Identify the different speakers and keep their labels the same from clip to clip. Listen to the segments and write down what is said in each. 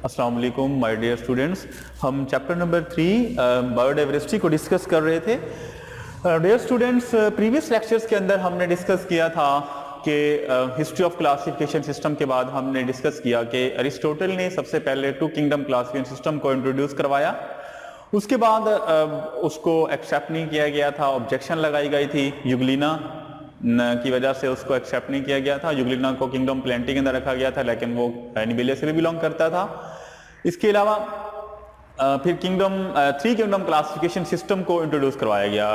Speaker 1: अस्सलाम वालेकुम my dear students. हम चैप्टर नंबर 3 बायोडाइवर्सिटी को डिस्कस कर रहे थे। डियर स्टूडेंट्स, प्रीवियस लेक्चर्स के अंदर हमने डिस्कस किया था कि हिस्ट्री ऑफ क्लासिफिकेशन सिस्टम के बाद हमने डिस्कस किया कि अरिस्टोटल ने सबसे पहले टू किंगडम क्लासिफिकेशन सिस्टम को इंट्रोड्यूस करवाया। उसके बाद उसको एक्सेप्ट नहीं किया गया था, ऑब्जेक्शन लगाई गई थी यूग्लिना की वजह से उसको एक्सेप्ट नहीं किया गया था। यूग्लिना को किंगडम प्लेंटी के अंदर रखा गया था, लेकिन वो एनिबिलिया से भी बिलोंग करता था। इसके अलावा फिर थ्री किंगडम क्लासिफिकेशन सिस्टम को इंट्रोड्यूस करवाया गया।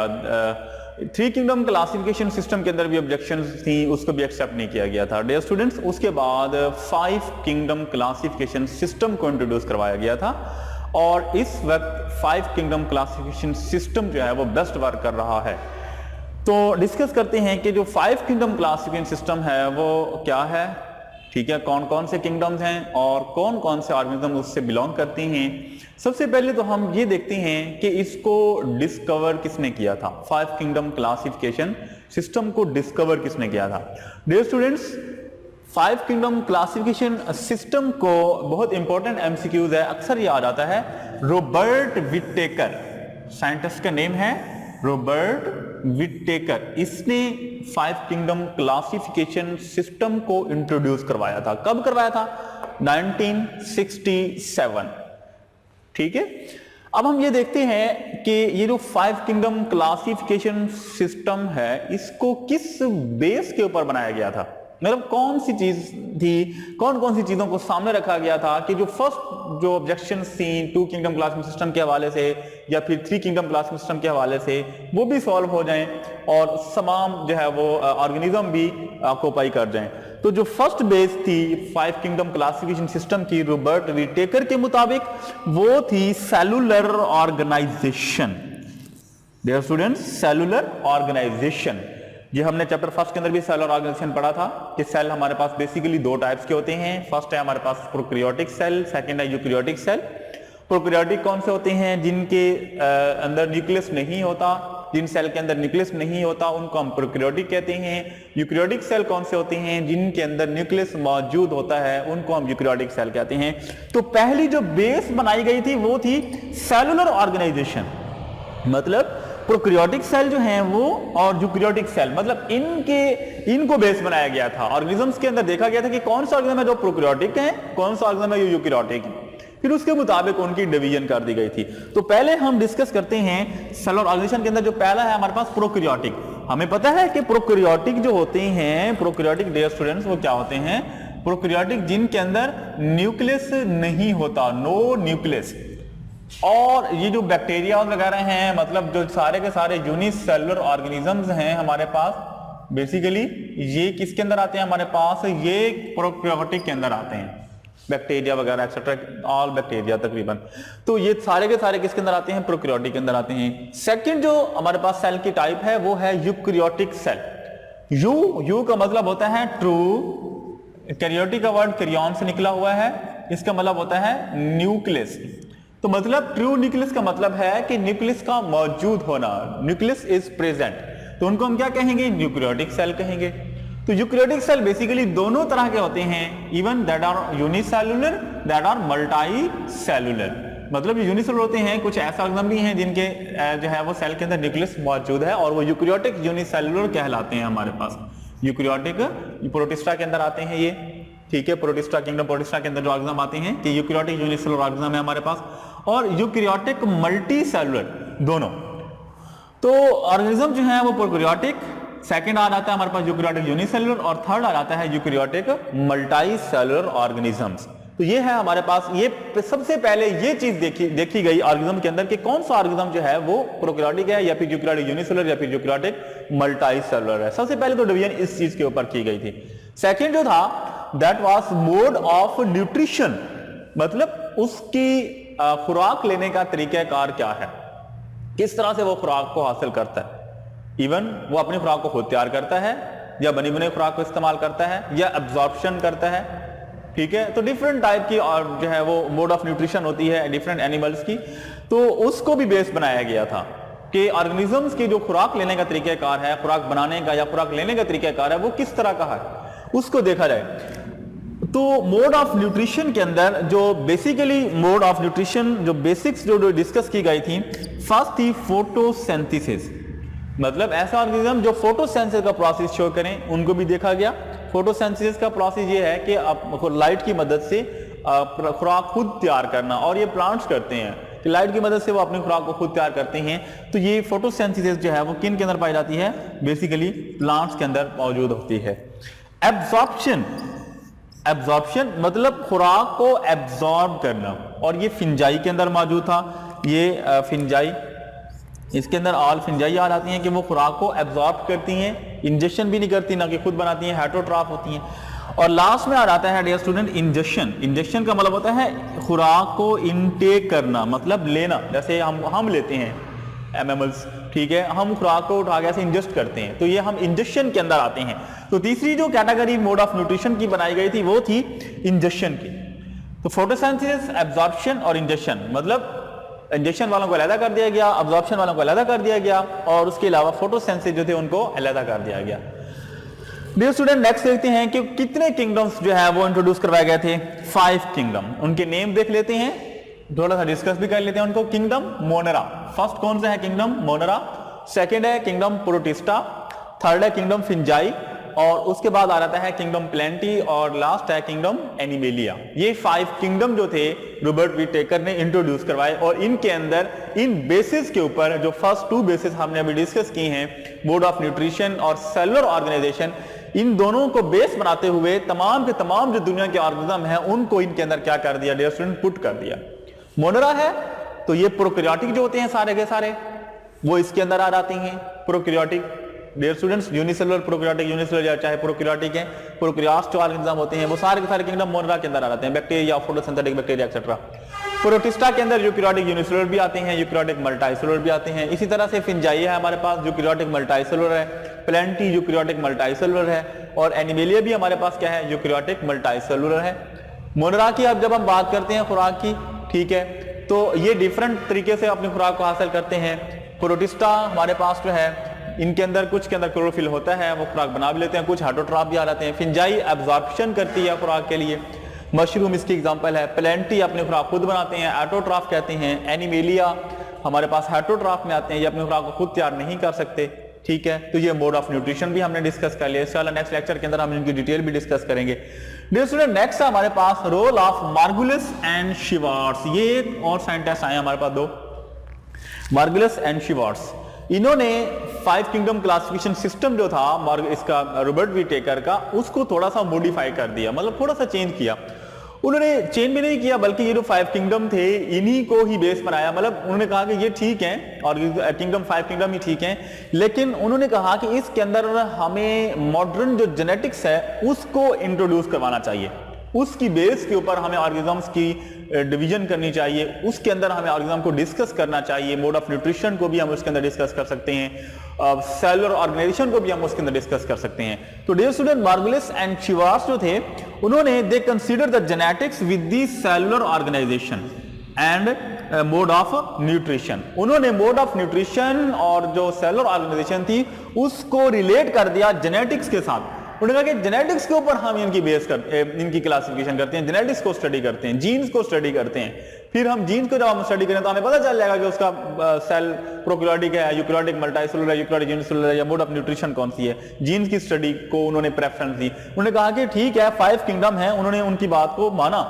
Speaker 1: थ्री किंगडम क्लासिफिकेशन सिस्टम के अंदर भी ऑब्जेक्शंस थी, उसको भी एक्सेप्ट नहीं किया गया था। डियर स्टूडेंट्स, उसके बाद 5 किंगडम क्लासिफिकेशन सिस्टम को इंट्रोड्यूस करवाया गया था और इस वक्त 5 किंगडम क्लासिफिकेशन सिस्टम जो है वो बेस्ट वर्क कर रहा है। तो डिस्कस करते हैं कि जो 5 किंगडम क्लासिफिकेशन सिस्टम है वो क्या है, ठीक है, कौन कौन से किंगडम्स हैं और कौन कौन से ऑर्गेनिज्म उससे बिलोंग करते हैं। सबसे पहले तो हम ये देखते हैं कि इसको डिस्कवर किसने किया था। 5 किंगडम क्लासिफिकेशन सिस्टम को डिस्कवर किसने किया था। Dear students, 5 kingdom classification system को बहुत इंपॉर्टेंट एमसीक्यूज है, अक्सर याद आता है। रॉबर्ट विटेकर, साइंटिस्ट का नेम है रॉबर्ट विटेकर। इसने 5 किंगडम क्लासिफिकेशन सिस्टम को इंट्रोड्यूस करवाया था। कब करवाया था? 1967। ठीक है, अब हम ये देखते हैं कि ये जो 5 किंगडम क्लासिफिकेशन सिस्टम है इसको किस बेस के ऊपर बनाया गया था, मतलब कौन सी चीज थी, कौन कौन सी चीजों को सामने रखा गया था कि जो फर्स्ट जो ऑब्जेक्शन थी 2 किंगडम क्लासिफिकेशन सिस्टम के हवाले से या फिर 3 किंगडम क्लासिफिकेशन सिस्टम के हवाले से वो भी सॉल्व हो जाएं और तमाम जो है वो ऑर्गेनिज्म भी ऑक्यूपाई कर जाएं। तो जो फर्स्ट बेस थी 5 किंगडम क्लासिफिकेशन सिस्टम की रॉबर्ट विटेकर के मुताबिक वो थी cellular organization. Dear students, cellular organization, ये हमने चैप्टर फर्स्ट के अंदर भी सेल और ऑर्गेनाइजेशन पढ़ा था कि सेल हमारे पास बेसिकली 2 टाइप्स के होते हैं। फर्स्ट है हमारे पास प्रोकैरियोटिक सेल, सेकंड है यूकैरियोटिक सेल। प्रोकैरियोटिक कौन से होते हैं? जिनके अंदर न्यूक्लियस नहीं होता, जिन सेल के अंदर न्यूक्लियस नहीं होता उनको हम प्रोकैरियोटिक कहते हैं। यूकैरियोटिक सेल कौन से होते हैं? जिनके अंदर न्यूक्लियस मौजूद होता है, उनको हम यूकैरियोटिक सेल कहते हैं। तो पहली जो बेस बनाई गई थी वो थी सेलुलर ऑर्गेनाइजेशन, मतलब प्रोकैरियोटिक सेल जो हैं वो और यूकैरियोटिक सेल, मतलब इनको बेस बनाया गया था। ऑर्गेनिजम्स के अंदर देखा गया था कि कौन सा ऑर्गेनिज्म है जो प्रोकैरियोटिक है, कौन सा ऑर्गेनिज्म है जो यूकैरियोटिक है, फिर उसके मुताबिक उनकी डिवीजन कर दी गई थी। तो पहले हम डिस्कस करते हैं सेलुलर ऑर्गेनाइजेशन के अंदर जो पहला है हमारे पास प्रोकैरियोटिक। हमें पता है कि प्रोकैरियोटिक जो होते हैं, प्रोकैरियोटिक डियर स्टूडेंट्स, वो क्या होते हैं? प्रोकैरियोटिक जिनके अंदर न्यूक्लियस नहीं होता, नो न्यूक्लियस। और ये जो बैक्टीरिया वगैरह हैं, मतलब जो सारे के सारे यूनिसेलुलर ऑर्गेनिजम्स हैं हमारे पास, बेसिकली ये किसके अंदर आते हैं हमारे पास? ये प्रोकैरियोटिक के अंदर आते हैं। बैक्टीरिया वगैरह एक्सेट्रा, ऑल बैक्टीरिया तकरीबन, तो ये सारे के सारे किसके अंदर आते हैं? प्रोकैरियोटिक के अंदर आते हैं। सेकंड जो हमारे पास सेल की टाइप है वो है यूकैरियोटिक सेल। यू का मतलब होता है ट्रू, कैरियोटिक का वर्ड कैरियन से निकला हुआ है, इसका मतलब होता है न्यूक्लियस। तो मतलब ट्रू न्यूक्लियस का मतलब है कि न्यूक्लियस का मौजूद होना, न्यूक्लियस इज प्रेजेंट, तो उनको हम क्या कहेंगे? यूकैरियोटिक सेल कहेंगे। तो यूकैरियोटिक सेल बेसिकली दोनों तरह के होते हैं, even that are unicellular, that are multi cellular. मतलब यूनिसेलुलर होते हैं, कुछ ऐसा ऑर्गेनिज्म भी हैं जिनके जो है वो सेल के अंदर न्यूक्लियस मौजूद है और वो यूकैरियोटिक यूनिसेलुलर कहलाते हैं हमारे पास। यूकैरियोटिक प्रोटिस्टा के अंदर आते हैं ये, ठीक है, प्रोटिस्टा किंगडम प्रोटिस्टा के अंदर जो ऑर्गेनिज्म आते हैं कि यूकैरियोटिक यूनिसेलुलर ऑर्गेनिज्म है हमारे पास और यूकैरियोटिक मल्टी सेलुलर दोनों। तो ऑर्गेनिज्म जो है वो प्रोकैरियोटिक, सेकंड आ जाता है हमारे पास यूकैरियोटिक यूनिसेलुलर और थर्ड आ जाता है यूकैरियोटिक मल्टी सेलुलर ऑर्गेनिजम्स। तो ये है हमारे पास, ये सबसे पहले ये चीज देखी गई ऑर्गेनिज्म के अंदर कि कौन सा ऑर्गेनिज्म जो है वो प्रोकैरियोटिक है या फिर यूकैरियोटिक यूनिसेलुलर या फिर यूकैरियोटिक मल्टी सेलुलर है। सबसे पहले तो डिवीजन इस चीज के ऊपर की गई थी। सेकंड जो था that was mode of nutrition, मतलब उसकी खुराक लेने का तरीकाकार क्या है, किस तरह से वो खुराक को हासिल करता है। इवन वो अपनी खुराक को खुद तैयार करता है या बनी बनी खुराक को इस्तेमाल करता है या एब्जॉर्प्शन करता है, ठीक है। तो डिफरेंट टाइप की और जो है वो मोड ऑफ न्यूट्रिशन होती है डिफरेंट एनिमल्स की, तो उसको भी बेस बनाया गया था कि ऑर्गेनिजम्स की जो खुराक लेने का तरीकाकार है, खुराक बनाने का या खुराक लेने का तरीकाकार है, वो किस तरह का है उसको देखा जाए। तो मोड ऑफ न्यूट्रिशन के अंदर जो बेसिकली मोड ऑफ न्यूट्रिशन जो बेसिक्स जो डिस्कस की गई थी, फर्स्ट थी फोटोसिंथेसिस, मतलब ऐसा ऑर्गेनिज्म जो फोटोसिंथेसिस का प्रोसेस शो करें, उनको भी देखा गया। फोटोसिंथेसिस का प्रोसेस ये है कि आप लाइट की मदद से खुराक खुद तैयार करना, और ये प्लांट्स करते हैं कि लाइट की मदद से वो अपनी खुराक को खुद तैयार करते हैं। तो ये फोटोसिंथेसिस जो है वो किन के अंदर पाई जाती है? बेसिकली प्लांट्स के अंदर मौजूद होती है। एब्जॉर्प्शन, एब्जॉर्प्शन मतलब खुराक को एब्जॉर्ब करना, और ये फिंजाई के अंदर मौजूद था। ये फिंजाई, इसके अंदर ऑल फिंजाई आ जाती हैं कि वो खुराक को एब्जॉर्ब करती हैं, इंजेक्शन भी नहीं करती, ना कि खुद बनाती हैं, हेटरोट्रॉफ होती हैं। और लास्ट में आ जाता है डियर स्टूडेंट इंजेक्शन। इंजेक्शन का मतलब होता है खुराक को इनटेक करना, मतलब लेना, जैसे हम लेते हैं एमएमएल्स, ठीक है, हम खुराक को उठा के ऐसे इंजेस्ट करते हैं, तो ये हम इंजेक्शन के अंदर आते हैं। तो तीसरी जो कैटेगरी मोड ऑफ न्यूट्रिशन की बनाई गई थी वो थी इंजेक्शन की। तो फोटोसिंथेसिस, एब्जॉर्प्शन और इंजेक्शन, मतलब इंजेक्शन वालों को अलग कर दिया गया, अब्जॉर्प्शन वालों को अलग कर दिया गया, और उसके अलावा फोटोसिंथेसिस जो थे उनको अलग कर दिया गया। डियर स्टूडेंट, नेक्स्ट देखते हैं कि कितने किंगडम्स जो है वो इंट्रोड्यूस करवाए गए थे। 5 किंगडम, उनके नेम देख लेते हैं, थोड़ा सा डिस्कस भी कर लेते हैं उनको। किंगडम मोनेरा, फर्स्ट कौन सा है? Kingdom Monera. सेकंड है किंगडम प्रोटिस्टा, थर्ड है किंगडम फिंजाई, और उसके बाद आ जाता है किंगडम प्लेंटी, और लास्ट है किंगडम एनिमेलिया। ये 5 किंगडम जो थे रॉबर्ट विटेकर ने इंट्रोड्यूस करवाए, और इनके अंदर इन बेसिस के ऊपर जो फर्स्ट 2 बेसिस हमने अभी डिस्कस किए हैं, मोड ऑफ न्यूट्रिशन और सेलुलर ऑर्गेनाइजेशन, इन दोनों को बेस बनाते हुए तमाम के तमाम जो दुनिया के ऑर्गेनिज्म हैं उनको इनके अंदर क्या कर दिया डियर स्टूडेंट? पुट कर दिया। मोनेरा है तो ये प्रोकैरियोटिक जो होते हैं सारे के सारे वो इसके अंदर आ जाते हैं। Prokaryotic dear students, unicellular prokaryotic, unicellular चाहे प्रोकैरियोटिक है, प्रोकैरियोट्स जो ऑर्गेनिज्म होते हैं वो सारे के सारे किंगडम मोनेरा के अंदर आ जाते हैं। Bacteria, photosynthetic bacteria etcetera. Protista के अंदर यूकैरियोटिक यूनिसेलुलर भी आते हैं, यूकैरियोटिक मल्टीसेलुलर भी आते हैं। इसी तरह से फिंजाई है हमारे पास, यूकैरियोटिक मल्टीसेलुलर है। प्लेंटी यूकैरियोटिक मल्टीसेलुलर है, और एनिमेलिया भी हमारे पास क्या है? यूकैरियोटिक मल्टीसेलुलर है। मोनेरा की अब जब हम बात करते हैं खुराक की, ठीक है, तो ये डिफरेंट तरीके से अपनी खुराक को हासिल करते हैं। प्रोटिस्टा हमारे पास जो है इनके अंदर कुछ के अंदर क्लोरोफिल होता है, वो खुराक बना भी लेते हैं, कुछ हेटरोट्रॉफ भी आ जाते हैं। फिंजाई एब्जॉर्प्शन करती है खुराक के लिए, मशरूम इसकी एग्जांपल है। प्लेंटी अपनी खुराक खुद बनाते हैं, हेटरोट्रॉफ कहते हैं। एनिमेलिया हमारे पास हेटरोट्रॉफ में आते हैं, ये अपनी खुराक को खुद तैयार नहीं कर सकते, ठीक है। तो ये मोड ऑफ न्यूट्रिशन भी हमने डिस्कस कर लिया। इंशाल्लाह नेक्स्ट लेक्चर के अंदर हम इनकी डिटेल भी डिस्कस करेंगे। डियर स्टूडेंट, नेक्स्ट है हमारे पास रोल ऑफ मार्गुलिस एंड शिवार्ट्स। ये एक और साइंटिस्ट आए हमारे पास, 2 मार्गुलिस एंड शिवार्ट्स। इन्होंने 5 किंगडम क्लासिफिकेशन सिस्टम जो था इसका रॉबर्ट विटेकर का, उसको थोड़ा सा मॉडिफाई कर दिया, मतलब थोड़ा सा चेंज किया। उन्होंने चेंज भी नहीं किया, बल्कि ये जो 5 किंगडम थे इन्हीं को ही बेस बनाया। मतलब उन्होंने कहा कि ये ठीक है और किंगडम 5 किंगडम ही ठीक है, लेकिन उन्होंने कहा कि इसके अंदर हमें मॉडर्न जो जेनेटिक्स है उसको इंट्रोड्यूस करवाना चाहिए, उसकी बेस के ऊपर हमें ऑर्गेनिजम्स की डिवीजन करनी चाहिए, उसके अंदर हमें ऑर्गेनिज्म को डिस्कस करना चाहिए। मोड ऑफ न्यूट्रिशन को भी हम उसके अंदर डिस्कस कर सकते हैं, सेलुलर ऑर्गेनाइजेशन को भी हम उसके अंदर डिस्कस कर सकते हैं। तो dear student, Margulis and Schwartz जो थे उन्होंने they consider the genetics with the cellular organization and mode of nutrition. उन्होंने मोड ऑफ न्यूट्रिशन और जो सेलुलर ऑर्गेनाइजेशन थी उसको रिलेट कर दिया जेनेटिक्स के साथ। उन्होंने कहा कि जेनेटिक्स के ऊपर हम इनकी क्लासिफिकेशन करते हैं, जेनेटिक्स को स्टडी करते हैं, जीन्स को स्टडी करते हैं। फिर हम जीन्स को जब हम स्टडी करें तो हमें पता चल जाएगा कि उसका सेल प्रोकैरियोटिक है, यूकैरियोटिक मल्टीसेलुलर है, यूकैरियोटिक यूनिसेलुलर है, या मोड ऑफ न्यूट्रिशन कौन सी है। जीन्स की स्टडी को उन्होंने प्रेफरेंस दी। उन्होंने कहा कि ठीक है 5 किंगडम है, उन्होंने उनकी बात को माना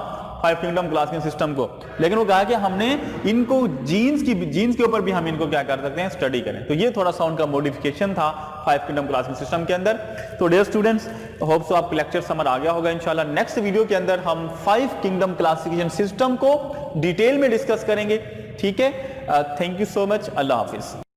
Speaker 1: 5 किंगडम क्लासिफिकेशन सिस्टम को, लेकिन वो कहा कि हमने इनको जीन्स के ऊपर भी हम इनको क्या कर सकते हैं, स्टडी करें। तो ये थोड़ा सा उनका मॉडिफिकेशन था 5 किंगडम क्लासिफिकेशन सिस्टम के अंदर। तो डियर स्टूडेंट्स, होप सो आपको लेक्चर समझ आ गया होगा। इंशाल्लाह नेक्स्ट वीडियो के अंदर हम 5 किंगडम क्लासिफिकेशन सिस्टम को डिटेल में डिस्कस करेंगे, ठीक है। Thank you so much, Allah Hafiz.